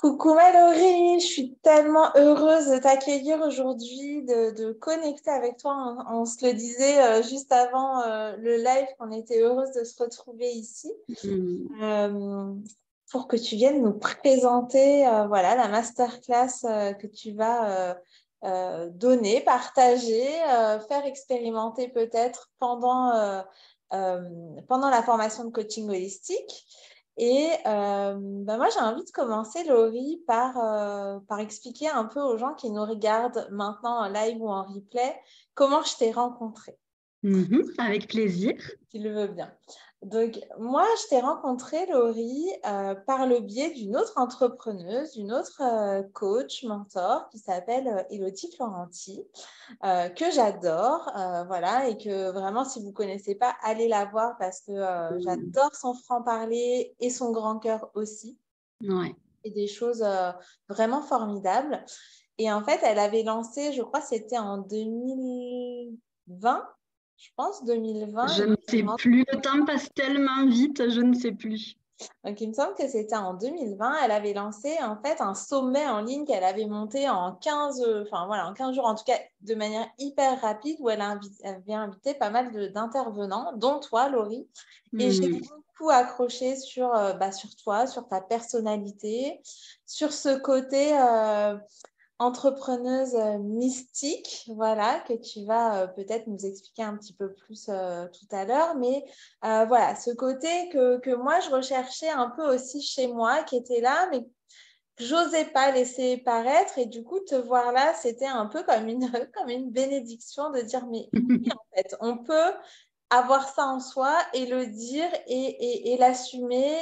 Coucou Mallory, je suis tellement heureuse de t'accueillir aujourd'hui, de connecter avec toi. On se le disait juste avant le live qu'on était heureuse de se retrouver ici euh, pour que tu viennes nous présenter voilà, la masterclass que tu vas donner, partager, faire expérimenter peut-être pendant la formation de coaching holistique. Et moi, j'ai envie de commencer, Laurie, par expliquer un peu aux gens qui nous regardent maintenant en live ou en replay comment je t'ai rencontrée. Avec plaisir. Tu le veux bien. Donc, moi, je t'ai rencontrée, Laurie, par le biais d'une autre entrepreneuse, d'une autre coach, mentor, qui s'appelle Elodie Florenti, que j'adore, voilà, et que vraiment, si vous ne connaissez pas, allez la voir parce que j'adore son franc-parler et son grand cœur aussi. Ouais. Et des choses vraiment formidables. Et en fait, elle avait lancé, je crois, c'était en 2020, je pense, 2020. Je ne sais plus, le temps passe tellement vite, je ne sais plus. Donc, il me semble que c'était en 2020. Elle avait lancé en fait un sommet en ligne qu'elle avait monté en 15 jours, en tout cas de manière hyper rapide, où elle avait invité pas mal d'intervenants, dont toi, Laurie. Et j'ai beaucoup accroché sur toi, sur ta personnalité, sur ce côté entrepreneuse mystique, voilà, que tu vas peut-être nous expliquer un petit peu plus tout à l'heure. Mais voilà, ce côté que moi, je recherchais un peu aussi chez moi, qui était là, mais que j'osais pas laisser paraître. Et du coup, te voir là, c'était un peu comme comme une bénédiction de dire, mais oui, en fait, on peut avoir ça en soi et le dire et l'assumer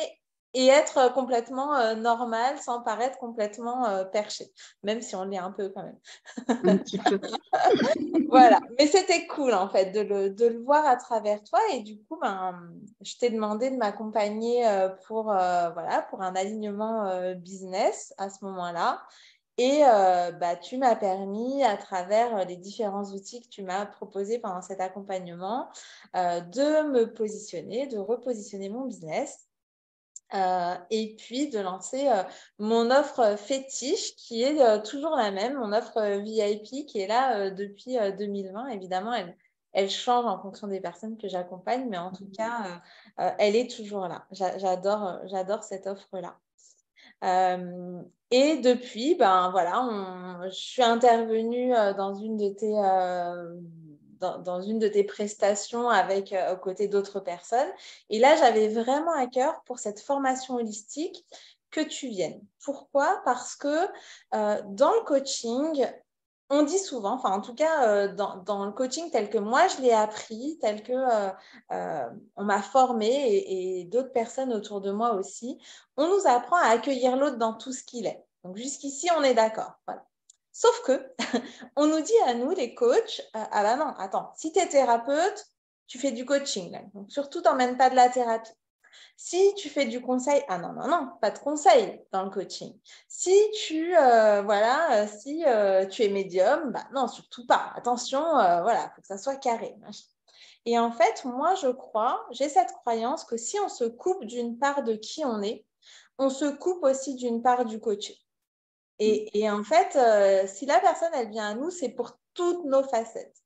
et être complètement normal sans paraître complètement perché, même si on l'est un peu quand même. Un petit peu. Voilà, mais c'était cool en fait de le voir à travers toi et du coup, je t'ai demandé de m'accompagner pour un alignement business à ce moment-là. Et tu m'as permis, à travers les différents outils que tu m'as proposés pendant cet accompagnement, de me positionner, de repositionner mon business. Et puis de lancer mon offre fétiche qui est toujours la même, mon offre VIP qui est là depuis 2020. Évidemment, elle change en fonction des personnes que j'accompagne, mais en tout cas, elle est toujours là. J'adore cette offre-là. Et depuis, je suis intervenue dans une de tes prestations aux côtés d'autres personnes. Et là, j'avais vraiment à cœur pour cette formation holistique que tu viennes. Pourquoi? Parce que dans le coaching, on dit souvent, enfin en tout cas dans le coaching tel que moi je l'ai appris, tel que on m'a formé et d'autres personnes autour de moi aussi, on nous apprend à accueillir l'autre dans tout ce qu'il est. Donc jusqu'ici, on est d'accord. Voilà. Sauf que on nous dit à nous, les coachs, ah bah non, attends, si tu es thérapeute, tu fais du coaching. Là. Donc surtout, t'emmènes pas de la thérapie. Si tu fais du conseil, ah non, non, non, pas de conseil dans le coaching. Si tu, tu es médium, bah non, surtout pas. Attention, voilà, il faut que ça soit carré. Et en fait, moi, j'ai cette croyance que si on se coupe d'une part de qui on se coupe aussi d'une part du coaching. Et en fait, si la personne, elle vient à nous, c'est pour toutes nos facettes.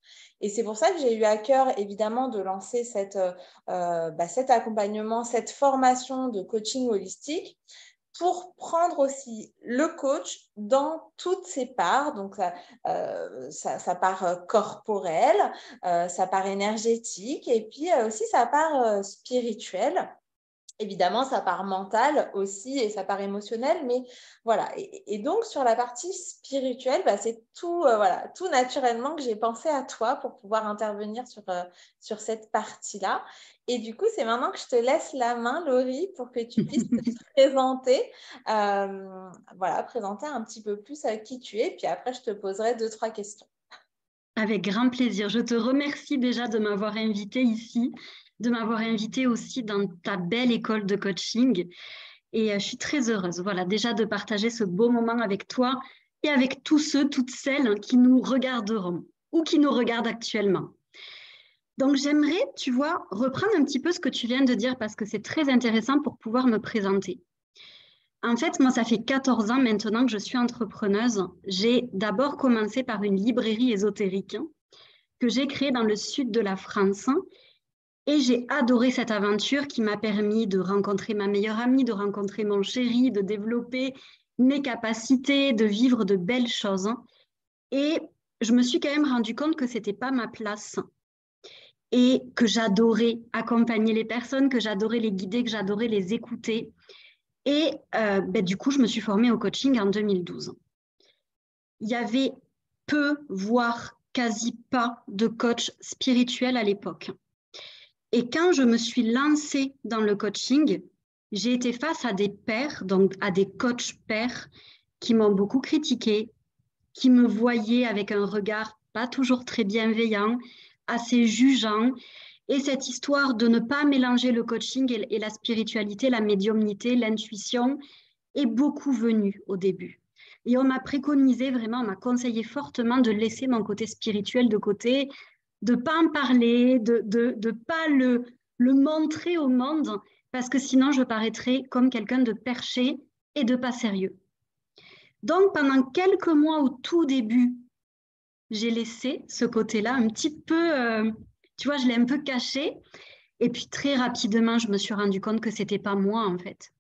Et c'est pour ça que j'ai eu à cœur, évidemment, de lancer cet accompagnement, cette formation de coaching holistique pour prendre aussi le coach dans toutes ses parts, donc sa part corporelle, sa part énergétique et puis aussi sa part spirituelle. Évidemment, sa part mentale aussi et sa part émotionnelle, mais voilà. Et donc, sur la partie spirituelle, c'est tout, tout naturellement que j'ai pensé à toi pour pouvoir intervenir sur cette partie-là. Et du coup, c'est maintenant que je te laisse la main, Laurie, pour que tu puisses te présenter, présenter un petit peu plus qui tu es. Puis après, je te poserai 2-3 questions. Avec grand plaisir. Je te remercie déjà de m'avoir invitée ici, de m'avoir invitée aussi dans ta belle école de coaching. Et je suis très heureuse, voilà, déjà de partager ce beau moment avec toi et avec tous ceux, toutes celles qui nous regarderont ou qui nous regardent actuellement. Donc, j'aimerais, tu vois, reprendre un petit peu ce que tu viens de dire parce que c'est très intéressant pour pouvoir me présenter. En fait, moi, ça fait 14 ans maintenant que je suis entrepreneuse. J'ai d'abord commencé par une librairie ésotérique que j'ai créée dans le sud de la France. Et j'ai adoré cette aventure qui m'a permis de rencontrer ma meilleure amie, de rencontrer mon chéri, de développer mes capacités, de vivre de belles choses. Et je me suis quand même rendu compte que ce n'était pas ma place et que j'adorais accompagner les personnes, que j'adorais les guider, que j'adorais les écouter. Et du coup, je me suis formée au coaching en 2012. Il y avait peu, voire quasi pas de coach spirituel à l'époque. Et quand je me suis lancée dans le coaching, j'ai été face à des pairs, donc à des coachs pairs qui m'ont beaucoup critiquée, qui me voyaient avec un regard pas toujours très bienveillant, assez jugeant. Et cette histoire de ne pas mélanger le coaching et la spiritualité, la médiumnité, l'intuition, est beaucoup venue au début. Et on m'a préconisé vraiment, on m'a conseillé fortement de laisser mon côté spirituel de côté, de ne pas en parler, de ne pas le montrer au monde, parce que sinon je paraîtrais comme quelqu'un de perché et de pas sérieux. Donc pendant quelques mois au tout début, j'ai laissé ce côté-là un petit peu, tu vois, je l'ai un peu caché. Et puis très rapidement, je me suis rendu compte que c'était pas moi en fait.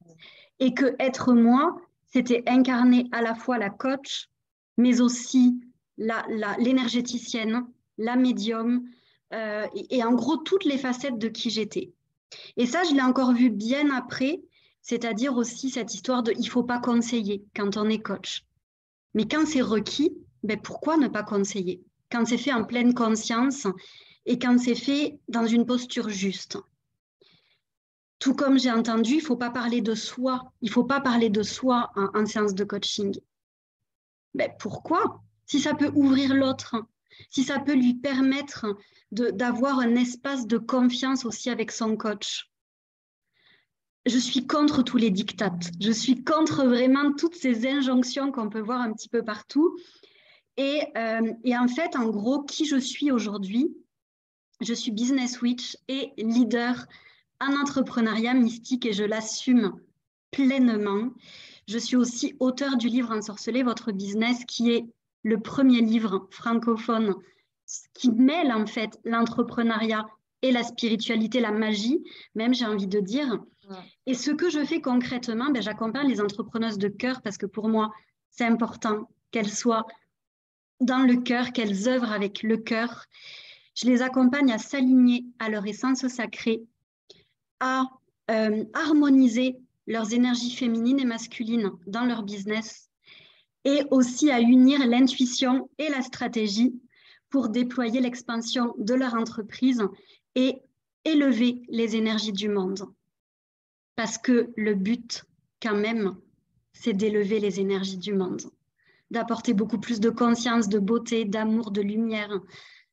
Et que être moi, c'était incarner à la fois la coach, mais aussi l'énergéticienne, la médium, et en gros toutes les facettes de qui j'étais. Et ça, je l'ai encore vu bien après, c'est-à-dire aussi cette histoire de il ne faut pas conseiller quand on est coach. Mais quand c'est requis, ben pourquoi ne pas conseiller? Quand c'est fait en pleine conscience et quand c'est fait dans une posture juste. Tout comme j'ai entendu, il ne faut pas parler de soi. Il ne faut pas parler de soi en séance de coaching. Ben pourquoi? Si ça peut ouvrir l'autre, si ça peut lui permettre d'avoir un espace de confiance aussi avec son coach. Je suis contre tous les diktats. Je suis contre vraiment toutes ces injonctions qu'on peut voir un petit peu partout. Et en fait, en gros, qui je suis aujourd'hui, je suis business witch et leader en entrepreneuriat mystique et je l'assume pleinement. Je suis aussi auteure du livre Ensorceler votre business, qui est le premier livre francophone qui mêle en fait l'entrepreneuriat et la spiritualité, la magie, même j'ai envie de dire. Et ce que je fais concrètement, ben, j'accompagne les entrepreneuses de cœur parce que pour moi, c'est important qu'elles soient dans le cœur, qu'elles œuvrent avec le cœur. Je les accompagne à s'aligner à leur essence sacrée, à harmoniser leurs énergies féminines et masculines dans leur business et aussi à unir l'intuition et la stratégie pour déployer l'expansion de leur entreprise et élever les énergies du monde. Parce que le but, quand même, c'est d'élever les énergies du monde, d'apporter beaucoup plus de conscience, de beauté, d'amour, de lumière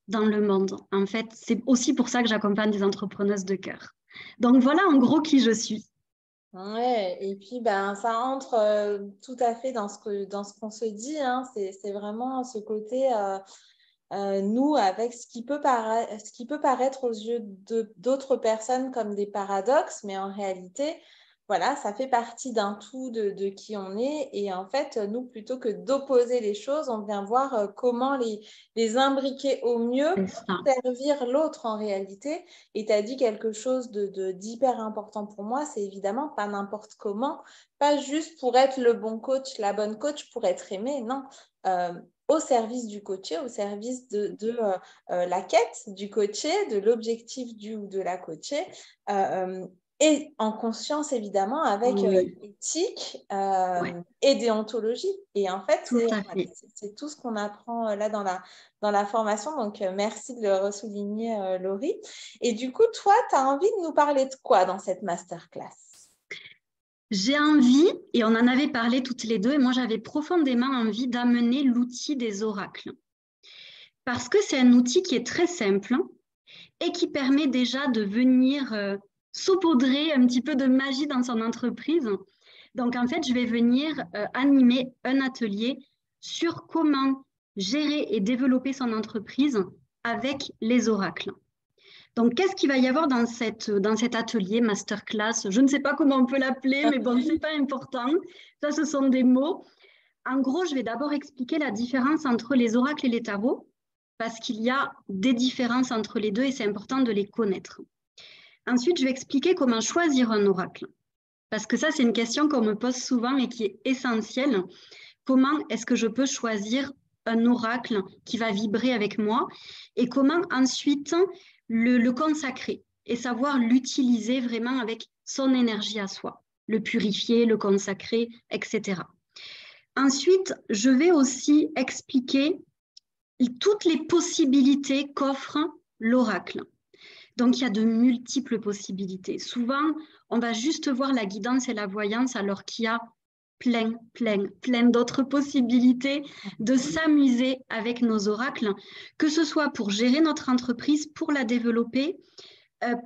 dans le monde. En fait, c'est aussi pour ça que j'accompagne des entrepreneuses de cœur. Donc voilà en gros qui je suis. Ouais, et puis ben, ça entre tout à fait dans ce qu'on se dit, hein. C'est vraiment ce côté, nous, avec ce qui peut paraître aux yeux d'autres personnes comme des paradoxes, mais en réalité, voilà, ça fait partie d'un tout de qui on est. Et en fait, nous, plutôt que d'opposer les choses, on vient voir comment les imbriquer au mieux pour servir l'autre en réalité. Et tu as dit quelque chose d'hyper important pour moi, c'est évidemment pas n'importe comment, pas juste pour être le bon coach, la bonne coach, pour être aimé, non. Au service du coaché, au service de la quête du coaché, de l'objectif du ou de la coachée. Et en conscience, évidemment, avec éthique et déontologie. Et en fait, c'est tout ce qu'on apprend là dans la formation. Donc, merci de le ressouligner, Laurie. Et du coup, toi, tu as envie de nous parler de quoi dans cette masterclass? J'ai envie, et on en avait parlé toutes les deux, et moi j'avais profondément envie d'amener l'outil des oracles. Parce que c'est un outil qui est très simple et qui permet déjà de venir saupoudrer un petit peu de magie dans son entreprise. Donc en fait, je vais venir animer un atelier sur comment gérer et développer son entreprise avec les oracles. Donc, qu'est-ce qu'il va y avoir dans cet atelier, masterclass? Je ne sais pas comment on peut l'appeler, mais bon, ce n'est pas important. Ça, ce sont des mots. En gros, je vais d'abord expliquer la différence entre les oracles et les tarots, parce qu'il y a des différences entre les deux et c'est important de les connaître. Ensuite, je vais expliquer comment choisir un oracle, parce que ça, c'est une question qu'on me pose souvent et qui est essentielle. Comment est-ce que je peux choisir un oracle qui va vibrer avec moi et comment ensuite le consacrer et savoir l'utiliser vraiment avec son énergie à soi, le purifier, le consacrer, etc. Ensuite, je vais aussi expliquer toutes les possibilités qu'offre l'oracle. Donc, il y a de multiples possibilités. Souvent, on va juste voir la guidance et la voyance alors qu'il y a plein d'autres possibilités de s'amuser avec nos oracles, que ce soit pour gérer notre entreprise, pour la développer,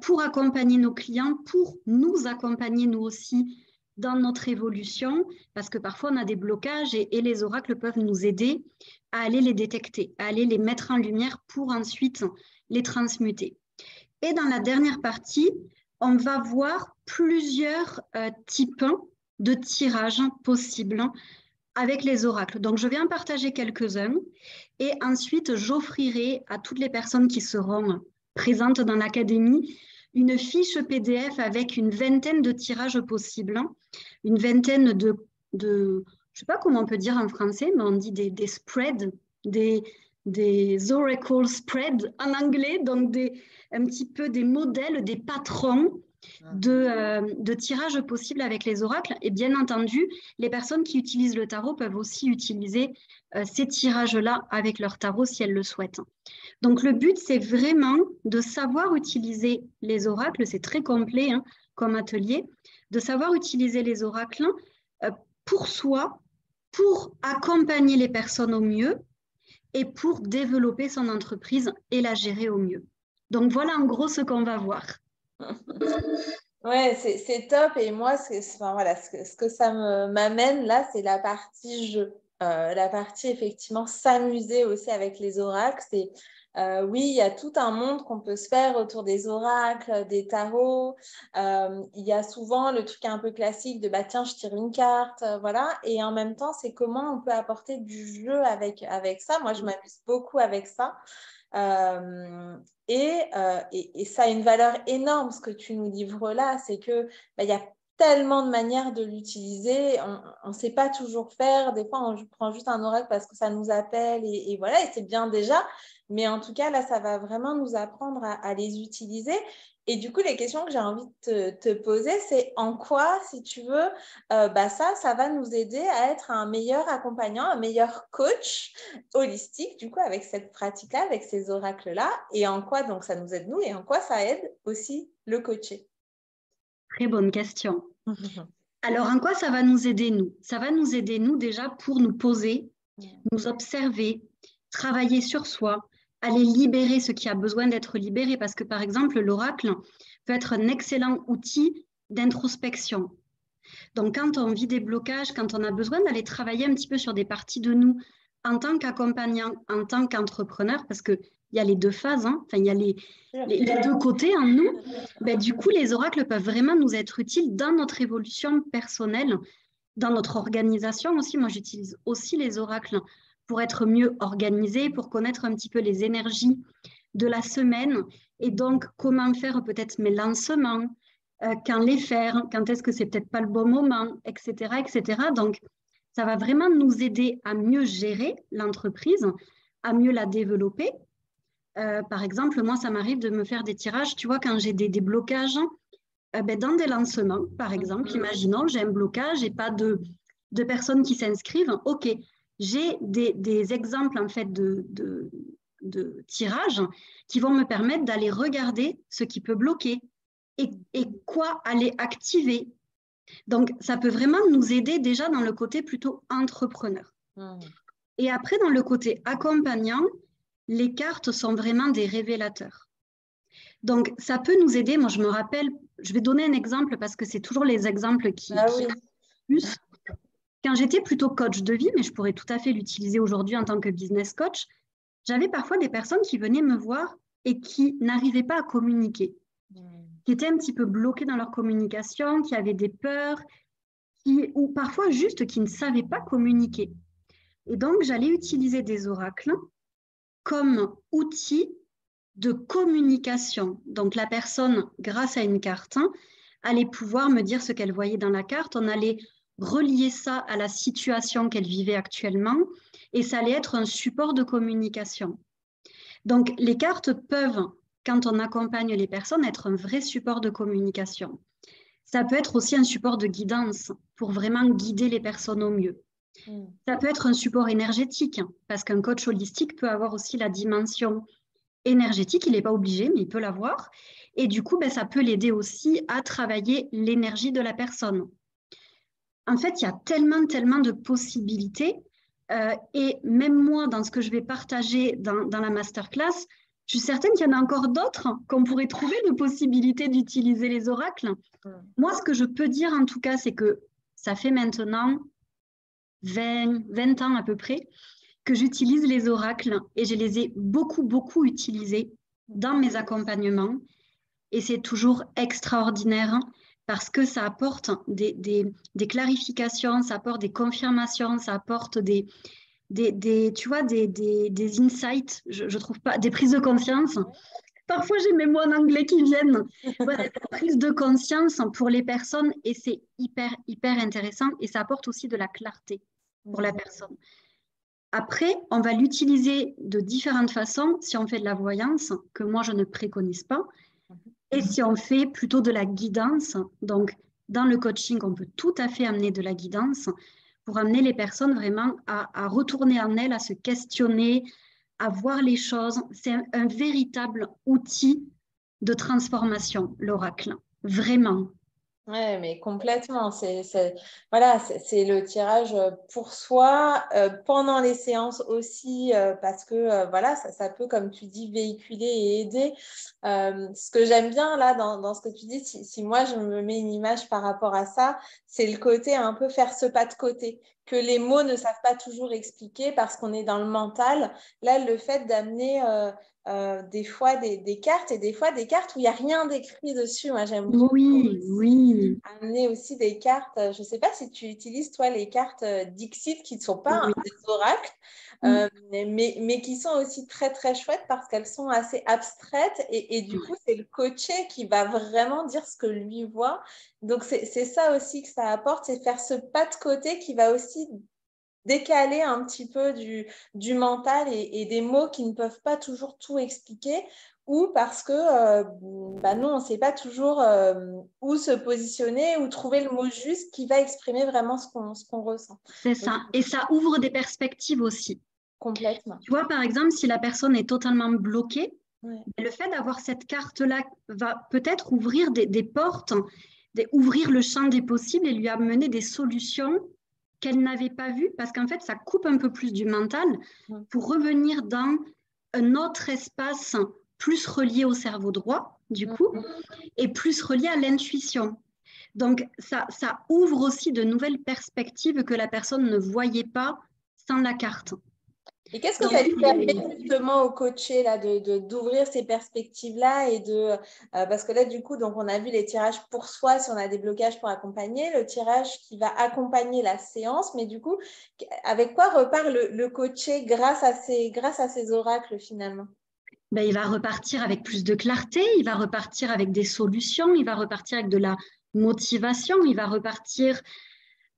pour accompagner nos clients, pour nous accompagner nous aussi dans notre évolution, parce que parfois on a des blocages et les oracles peuvent nous aider à aller les détecter, à aller les mettre en lumière pour ensuite les transmuter. Et dans la dernière partie, on va voir plusieurs types de tirages possibles avec les oracles. Donc, je vais en partager quelques-uns et ensuite, j'offrirai à toutes les personnes qui seront présentes dans l'académie une fiche PDF avec une vingtaine de tirages possibles, une vingtaine de je ne sais pas comment on peut dire en français, mais on dit des spreads, des oracle spreads en anglais, donc un petit peu des modèles, des patrons de tirages possibles avec les oracles. Et bien entendu, les personnes qui utilisent le tarot peuvent aussi utiliser ces tirages-là avec leur tarot si elles le souhaitent. Donc le but, c'est vraiment de savoir utiliser les oracles, c'est très complet comme atelier, de savoir utiliser les oracles pour soi, pour accompagner les personnes au mieux et pour développer son entreprise et la gérer au mieux. Donc voilà en gros ce qu'on va voir. Ouais, c'est top. Et moi, voilà, ce que ça m'amène là, c'est la partie jeu. La partie effectivement s'amuser aussi avec les oracles. Oui, il y a tout un monde qu'on peut se faire autour des oracles, des tarots. Il y a souvent le truc un peu classique de bah tiens, je tire une carte, voilà. Et en même temps, c'est comment on peut apporter du jeu avec ça. Moi, je m'amuse beaucoup avec ça. Et ça a une valeur énorme, ce que tu nous livres là, c'est que y a tellement de manières de l'utiliser, on ne sait pas toujours faire, des fois on prend juste un oracle parce que ça nous appelle et voilà, et c'est bien déjà, mais en tout cas là ça va vraiment nous apprendre à les utiliser. Et du coup, les questions que j'ai envie de te poser, c'est en quoi, si tu veux, ça va nous aider à être un meilleur accompagnant, un meilleur coach holistique, du coup, avec cette pratique-là, avec ces oracles-là, et en quoi, donc, ça nous aide nous, et en quoi ça aide aussi le coaché. Très bonne question. Alors, en quoi ça va nous aider, nous? Ça va nous aider, nous, déjà, pour nous poser, nous observer, travailler sur soi, aller libérer ce qui a besoin d'être libéré, parce que, par exemple, l'oracle peut être un excellent outil d'introspection. Donc, quand on vit des blocages, quand on a besoin d'aller travailler un petit peu sur des parties de nous en tant qu'accompagnant, en tant qu'entrepreneur, parce qu'il y a les deux phases, enfin, il y a les deux côtés en nous, du coup, les oracles peuvent vraiment nous être utiles dans notre évolution personnelle, dans notre organisation aussi. Moi, j'utilise aussi les oracles pour être mieux organisée, pour connaître un petit peu les énergies de la semaine et donc comment faire peut-être mes lancements, quand les faire, quand est-ce que c'est peut-être pas le bon moment, etc., etc. Donc, ça va vraiment nous aider à mieux gérer l'entreprise, à mieux la développer. Par exemple, moi, ça m'arrive de me faire des tirages, tu vois, quand j'ai des blocages, dans des lancements, par exemple, imaginons, j'ai un blocage et pas de personnes qui s'inscrivent. OK, j'ai des exemples, en fait, de tirages qui vont me permettre d'aller regarder ce qui peut bloquer et quoi aller activer. Donc, ça peut vraiment nous aider déjà dans le côté plutôt entrepreneur. Et après, dans le côté accompagnant, les cartes sont vraiment des révélateurs. Donc, ça peut nous aider. Moi, je me rappelle, je vais donner un exemple parce que c'est toujours les exemples qui plus. Quand j'étais plutôt coach de vie, mais je pourrais tout à fait l'utiliser aujourd'hui en tant que business coach, j'avais parfois des personnes qui venaient me voir et qui n'arrivaient pas à communiquer, qui étaient un petit peu bloqués dans leur communication, qui avaient des peurs, ou parfois juste qui ne savaient pas communiquer. Et donc, j'allais utiliser des oracles comme outil de communication. Donc, la personne, grâce à une carte, allait pouvoir me dire ce qu'elle voyait dans la carte. On allait relier ça à la situation qu'elle vivait actuellement et ça allait être un support de communication. Donc, les cartes peuvent, quand on accompagne les personnes, être un vrai support de communication. Ça peut être aussi un support de guidance pour vraiment guider les personnes au mieux. Ça peut être un support énergétique, parce qu'un coach holistique peut avoir aussi la dimension énergétique, il n'est pas obligé, mais il peut l'avoir. Et du coup, ça peut l'aider aussi à travailler l'énergie de la personne. En fait, il y a tellement de possibilités. Et même moi, dans ce que je vais partager dans la masterclass, je suis certaine qu'il y en a encore d'autres qu'on pourrait trouver de possibilités d'utiliser les oracles. Moi, ce que je peux dire en tout cas, c'est que ça fait maintenant 20 ans à peu près que j'utilise les oracles et je les ai beaucoup utilisés dans mes accompagnements. Et c'est toujours extraordinaire parce que ça apporte des clarifications, ça apporte des confirmations, ça apporte des insights, je trouve pas, des prises de conscience. Parfois, j'ai mes mots en anglais qui viennent. Voilà, des prises de conscience pour les personnes et c'est hyper intéressant et ça apporte aussi de la clarté pour la personne. Après, on va l'utiliser de différentes façons si on fait de la voyance, que moi je ne préconise pas, et si on fait plutôt de la guidance. Donc, dans le coaching, on peut tout à fait amener de la guidance pour amener les personnes vraiment à retourner en elles, à se questionner, à voir les choses. C'est un véritable outil de transformation, l'oracle. Vraiment. Oui, mais complètement. Voilà, c'est le tirage pour soi, pendant les séances aussi, parce que voilà, ça peut, comme tu dis, véhiculer et aider. Ce que j'aime bien là dans ce que tu dis, si moi je me mets une image par rapport à ça, c'est le côté un peu faire ce pas de côté, que les mots ne savent pas toujours expliquer parce qu'on est dans le mental. Là, le fait d'amener des fois des cartes et des fois des cartes où il n'y a rien d'écrit dessus. Moi, j'aime beaucoup Oui. amener aussi des cartes. Je ne sais pas si tu utilises, toi, les cartes Dixit qui ne sont pas des oracles, mais qui sont aussi très chouettes parce qu'elles sont assez abstraites et du coup, c'est le coaché qui va vraiment dire ce que lui voit. Donc, c'est ça aussi que ça apporte, c'est faire ce pas de côté qui va aussi décaler un petit peu du mental et des mots qui ne peuvent pas toujours tout expliquer, ou parce que nous, on ne sait pas toujours où se positionner ou trouver le mot juste qui va exprimer vraiment ce qu'on ressent. C'est ça. Et ça ouvre des perspectives aussi. Complètement. Tu vois, par exemple, si la personne est totalement bloquée, le fait d'avoir cette carte-là va peut-être ouvrir des portes, ouvrir le champ des possibles et lui amener des solutions qu'elle n'avait pas vues, parce qu'en fait, ça coupe un peu plus du mental pour revenir dans un autre espace plus relié au cerveau droit, du coup, et plus relié à l'intuition. Donc, ça ouvre aussi de nouvelles perspectives que la personne ne voyait pas sans la carte. Et qu'est-ce que ça lui permet justement au coaché là, d'ouvrir ces perspectives-là et parce que là, du coup, donc, on a vu les tirages pour soi si on a des blocages pour accompagner, le tirage qui va accompagner la séance, mais du coup, avec quoi repart le coaché grâce à ces oracles finalement? Il va repartir avec plus de clarté, il va repartir avec des solutions, il va repartir avec de la motivation, il va repartir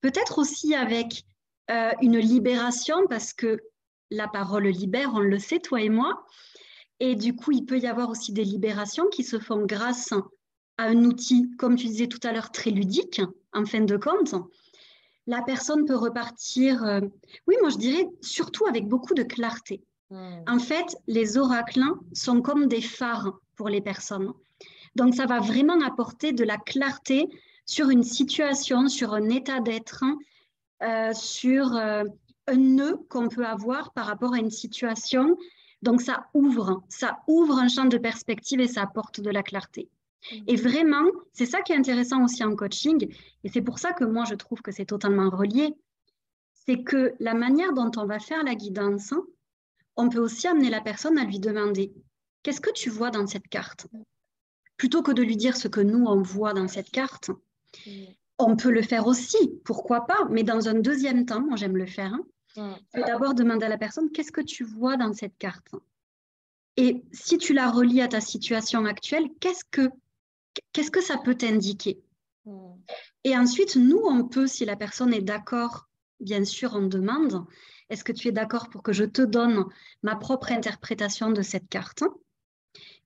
peut-être aussi avec une libération parce que la parole libère, on le sait, toi et moi. Et du coup, il peut y avoir aussi des libérations qui se font grâce à un outil, comme tu disais tout à l'heure, très ludique, en fin de compte. La personne peut repartir, oui, moi je dirais surtout avec beaucoup de clarté. En fait, les oracles sont comme des phares pour les personnes. Donc, ça va vraiment apporter de la clarté sur une situation, sur un état d'être, sur un nœud qu'on peut avoir par rapport à une situation. Donc, ça ouvre un champ de perspective et ça apporte de la clarté. Et vraiment, c'est ça qui est intéressant aussi en coaching, et c'est pour ça que moi, je trouve que c'est totalement relié, c'est que la manière dont on va faire la guidance, on peut aussi amener la personne à lui demander qu'est-ce que tu vois dans cette carte? Plutôt que de lui dire ce que nous, on voit dans cette carte, on peut le faire aussi, pourquoi pas, mais dans un deuxième temps, moi j'aime le faire, c'est d'abord demander à la personne, qu'est-ce que tu vois dans cette carte? Et si tu la relis à ta situation actuelle, qu'est-ce que ça peut t'indiquer? Et ensuite, nous, on peut, si la personne est d'accord, bien sûr, on demande, est-ce que tu es d'accord pour que je te donne ma propre interprétation de cette carte?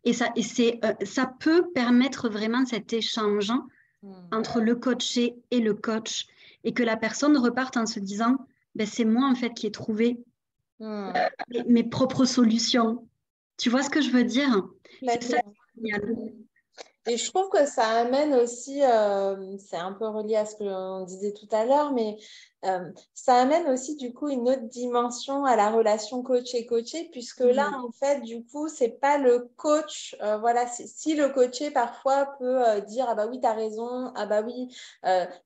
Et ça peut permettre vraiment cet échange entre le coaché et le coach, et que la personne reparte en se disant, ben, c'est moi en fait qui ai trouvé mes propres solutions. Tu vois ce que je veux dire? C'est ça qui est génial. Et je trouve que ça amène aussi, c'est un peu relié à ce que l'on disait tout à l'heure, mais ça amène aussi du coup une autre dimension à la relation coach-coaché, puisque là, en fait, du coup, c'est pas le coach, voilà, si le coaché parfois peut dire, ah bah oui, tu as raison, ah bah oui,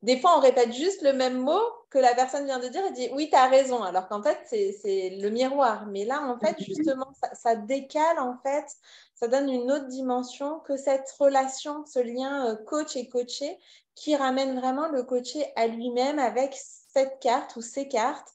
des fois on répète juste le même mot que la personne vient de dire et dit, oui, tu as raison, alors qu'en fait, c'est le miroir. Mais là, en fait, justement, ça décale, en fait, ça donne une autre dimension que cette relation, ce lien coach et coaché qui ramène vraiment le coaché à lui-même avec cette carte ou ces cartes.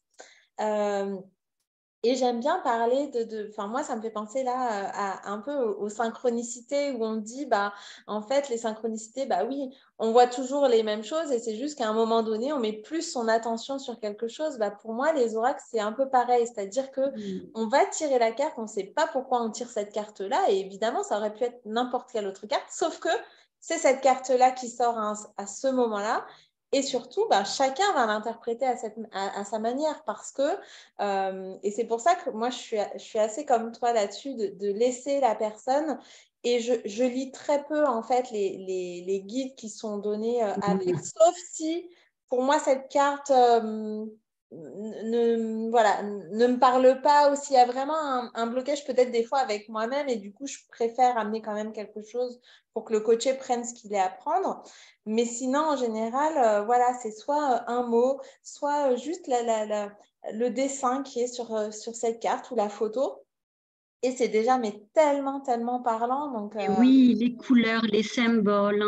Et j'aime bien parler enfin moi, ça me fait penser là un peu aux synchronicités où on dit, bah, en fait, les synchronicités, bah oui, on voit toujours les mêmes choses et c'est juste qu'à un moment donné, on met plus son attention sur quelque chose. Bah, pour moi, les oracles, c'est un peu pareil, c'est-à-dire que on va tirer la carte, on ne sait pas pourquoi on tire cette carte-là et évidemment, ça aurait pu être n'importe quelle autre carte, sauf que c'est cette carte-là qui sort à ce moment-là. Et surtout, bah, chacun va l'interpréter à sa manière parce que et c'est pour ça que moi, je suis assez comme toi là-dessus, de laisser la personne. Et je lis très peu, en fait, les guides qui sont donnés avec, sauf si, pour moi, cette carte voilà, ne me parle pas, ou s'il y a vraiment un blocage peut-être des fois avec moi-même, et du coup, je préfère amener quand même quelque chose pour que le coaché prenne ce qu'il est à prendre. Mais sinon, en général, voilà, c'est soit un mot, soit juste le dessin qui est sur cette carte ou la photo. Et c'est déjà mais tellement, tellement parlant. Donc, Et oui, les couleurs, les symboles,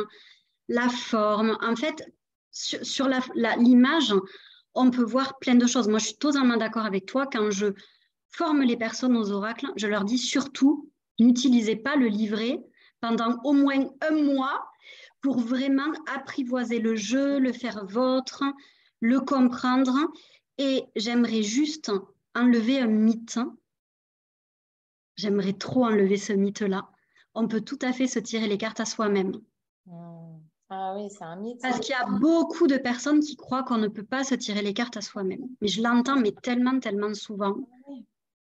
la forme. En fait, sur l'image, on peut voir plein de choses. Moi, je suis totalement d'accord avec toi. Quand je forme les personnes aux oracles, je leur dis surtout, n'utilisez pas le livret pendant au moins un mois pour vraiment apprivoiser le jeu, le faire vôtre, le comprendre. Et j'aimerais juste enlever un mythe. J'aimerais trop enlever ce mythe-là. On peut tout à fait se tirer les cartes à soi-même. Ah oui, c'est un mythe. Parce qu'il y a beaucoup de personnes qui croient qu'on ne peut pas se tirer les cartes à soi-même. Mais je l'entends, mais tellement, tellement souvent.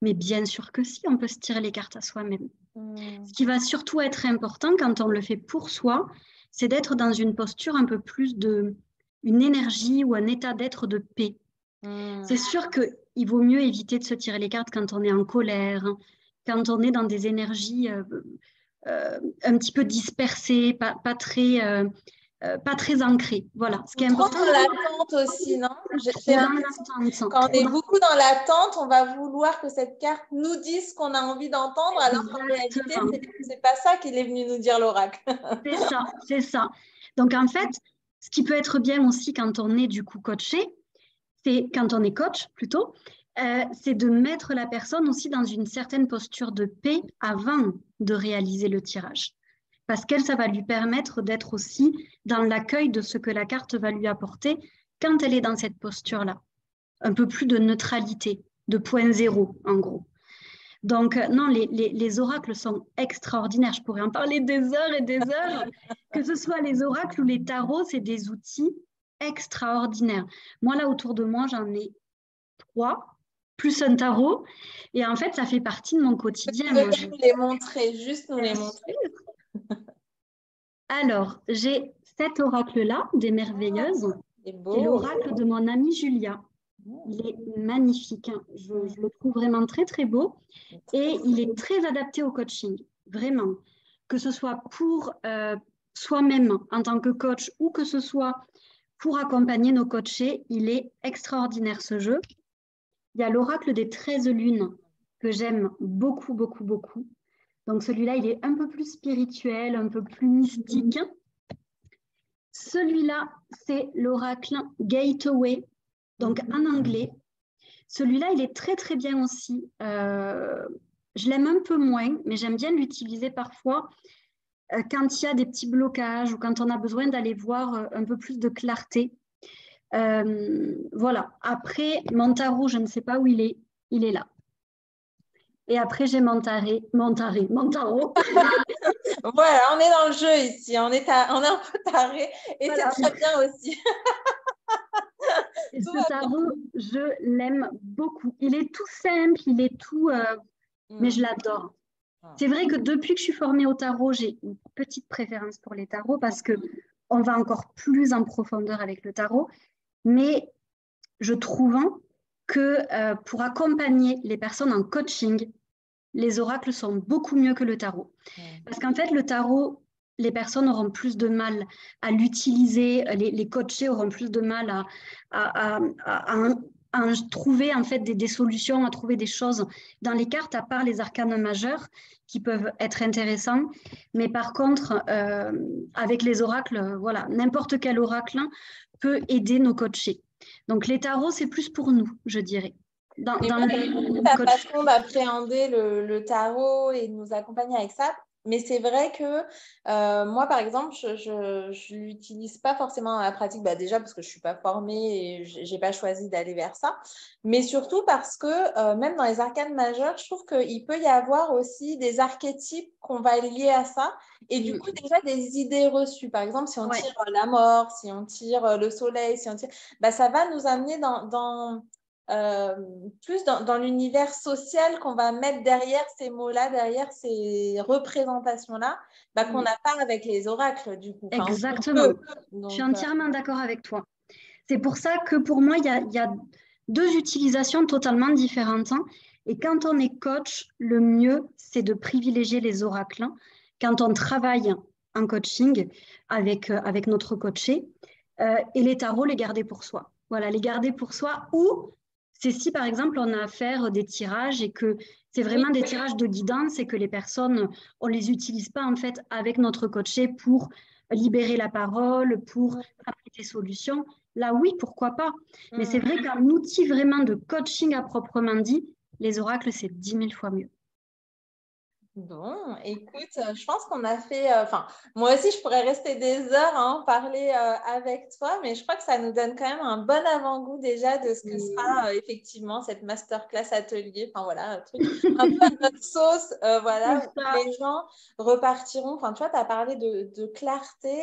Mais bien sûr que si, on peut se tirer les cartes à soi-même. Ce qui va surtout être important quand on le fait pour soi, c'est d'être dans une posture un peu plus une énergie ou un état d'être de paix. C'est sûr qu'il vaut mieux éviter de se tirer les cartes quand on est en colère, quand on est dans des énergies un petit peu dispersées, pas très ancrées. Voilà. Ce qui est Trop important, dans l'attente aussi, non? trop dans l'attente. Quand on est beaucoup dans l'attente, on va vouloir que cette carte nous dise ce qu'on a envie d'entendre, alors qu'en réalité, c'est pas ça qu'il est venu nous dire l'oracle. C'est ça, c'est ça. Donc en fait, ce qui peut être bien aussi quand on est du coup coaché, c'est quand on est coach plutôt, c'est de mettre la personne aussi dans une certaine posture de paix avant de réaliser le tirage. Parce qu'elle, ça va lui permettre d'être aussi dans l'accueil de ce que la carte va lui apporter quand elle est dans cette posture-là. Un peu plus de neutralité, de point zéro en gros. Donc, non, les oracles sont extraordinaires. Je pourrais en parler des heures et des heures. Que ce soit les oracles ou les tarots, c'est des outils extraordinaires. Moi, là, autour de moi, j'en ai 3, plus un tarot. Et en fait, ça fait partie de mon quotidien. Tu veux nous les montrer, juste nous les montrer. Alors, j'ai cet oracle-là, des merveilleuses. C'est C'est beau. l'oracle de mon amie Julia. Il est magnifique. Je le trouve vraiment très, très beau. Et il est très adapté au coaching, vraiment. Que ce soit pour soi-même en tant que coach ou que ce soit pour accompagner nos coachés, il est extraordinaire ce jeu. Il y a l'oracle des 13 lunes que j'aime beaucoup, beaucoup, beaucoup. Donc celui-là, il est un peu plus spirituel, un peu plus mystique. Celui-là, c'est l'oracle Gateway, donc en anglais. Celui-là, il est très très bien aussi. Je l'aime un peu moins, mais j'aime bien l'utiliser parfois quand il y a des petits blocages ou quand on a besoin d'aller voir un peu plus de clarté. Voilà. Après, mon tarot, je ne sais pas où il est. Il est là. Et après, j'ai mon tarot. Voilà, on est dans le jeu ici. On est un peu taré et Voilà. c'est très bien aussi. Et ce tarot, je l'aime beaucoup. Il est tout simple, il est tout... mais je l'adore. C'est vrai que depuis que je suis formée au tarot, j'ai une petite préférence pour les tarots parce qu'on va encore plus en profondeur avec le tarot. Mais je trouve que pour accompagner les personnes en coaching, les oracles sont beaucoup mieux que le tarot. Parce qu'en fait, le tarot, les personnes auront plus de mal à l'utiliser, les coachés auront plus de mal à trouver en fait des solutions, à trouver des choses dans les cartes, à part les arcanes majeurs qui peuvent être intéressants. Mais par contre, avec les oracles, voilà, n'importe quel oracle peut aider nos coachés. Donc les tarots, c'est plus pour nous, je dirais. Dans ta façon d'appréhender le tarot et de nous accompagner avec ça. Mais c'est vrai que moi, par exemple, je ne l'utilise pas forcément dans la pratique, déjà parce que je ne suis pas formée et je n'ai pas choisi d'aller vers ça. Mais surtout parce que même dans les arcanes majeures, je trouve qu'il peut y avoir aussi des archétypes qu'on va lier à ça. Et du coup, déjà des idées reçues. Par exemple, si on tire la mort, si on tire le soleil, si on tire... ça va nous amener plus dans l'univers social qu'on va mettre derrière ces mots-là, derrière ces représentations-là, qu'on n'a pas avec les oracles, du coup. Enfin, exactement. Donc, je suis entièrement d'accord avec toi. C'est pour ça que pour moi, il y a deux utilisations totalement différentes. Et quand on est coach, le mieux, c'est de privilégier les oracles. Quand on travaille en coaching avec notre coaché, et les tarots, les garder pour soi. Voilà, les garder pour soi. Ou c'est si, par exemple, on a à faire des tirages et que c'est vraiment des tirages de guidance et que les personnes, on ne les utilise pas en fait avec notre coaché pour libérer la parole, pour apporter des solutions. Là, oui, pourquoi pas. Mais c'est vrai qu'un outil vraiment de coaching à proprement dit, les oracles, c'est 10 000 fois mieux. Bon, écoute, je pense qu'on a fait... moi aussi, je pourrais rester des heures à en parler avec toi, mais je crois que ça nous donne quand même un bon avant-goût déjà de ce que sera effectivement cette masterclass atelier. Enfin, voilà, un truc un peu à notre sauce, voilà, où les gens repartiront. Enfin, tu vois, tu as parlé de clarté,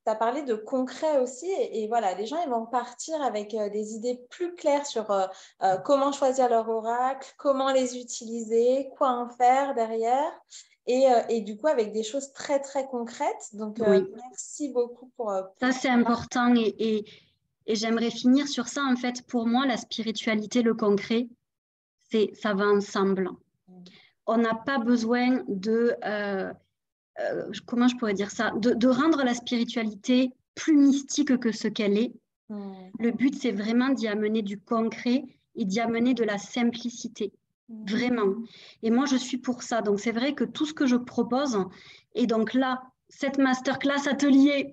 tu as parlé de concret aussi. Et voilà, les gens, ils vont repartir avec des idées plus claires sur comment choisir leur oracle, comment les utiliser, quoi en faire derrière. Et du coup, avec des choses très, très concrètes. Donc, merci beaucoup pour ça, c'est important. Et j'aimerais finir sur ça. En fait, pour moi, la spiritualité, le concret, ça va ensemble. On n'a pas besoin de... comment je pourrais dire ça, de rendre la spiritualité plus mystique que ce qu'elle est. Le but, c'est vraiment d'y amener du concret et d'y amener de la simplicité. Vraiment. Et moi, je suis pour ça. Donc, c'est vrai que tout ce que je propose, et donc là, cette masterclass atelier,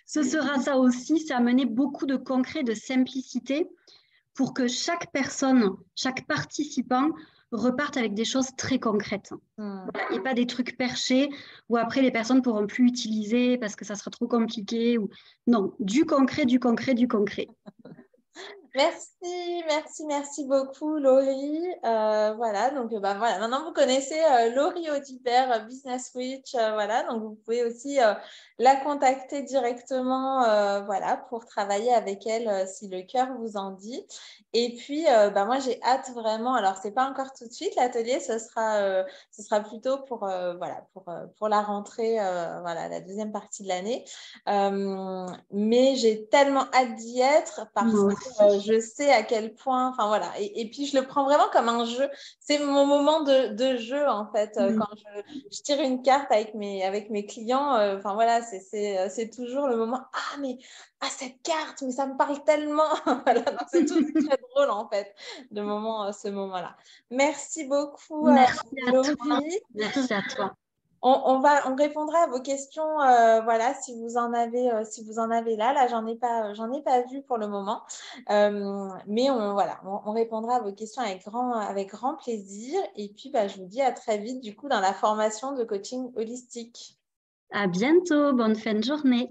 ce sera ça aussi, c'est amener beaucoup de concret, de simplicité pour que chaque personne, chaque participant repartent avec des choses très concrètes. Voilà, et pas des trucs perchés où après les personnes ne pourront plus utiliser parce que ça sera trop compliqué. Non, du concret, du concret, du concret. Merci beaucoup, Laurie. Voilà, donc voilà, maintenant vous connaissez Laurie Audibert, Business Witch, voilà, donc vous pouvez aussi la contacter directement, voilà, pour travailler avec elle si le cœur vous en dit. Et puis, moi, j'ai hâte vraiment. Alors, c'est pas encore tout de suite l'atelier, ce sera plutôt pour voilà, pour la rentrée, voilà, la deuxième partie de l'année. Mais j'ai tellement hâte d'y être parce que je sais à quel point, enfin voilà, et puis je le prends vraiment comme un jeu. C'est mon moment de jeu en fait. Quand je tire une carte avec mes clients, enfin voilà, c'est toujours le moment. Ah mais cette carte, mais ça me parle tellement. Voilà, donc c'est toujours très drôle en fait, ce moment-là. Merci beaucoup, Merci à Laurie. toi. Merci à toi. On répondra à vos questions, voilà, si vous en avez là. Là, j'en ai pas vu pour le moment. Mais voilà, on répondra à vos questions avec grand plaisir. Et puis, bah, je vous dis à très vite, du coup, dans la formation de coaching holistique. À bientôt, bonne fin de journée.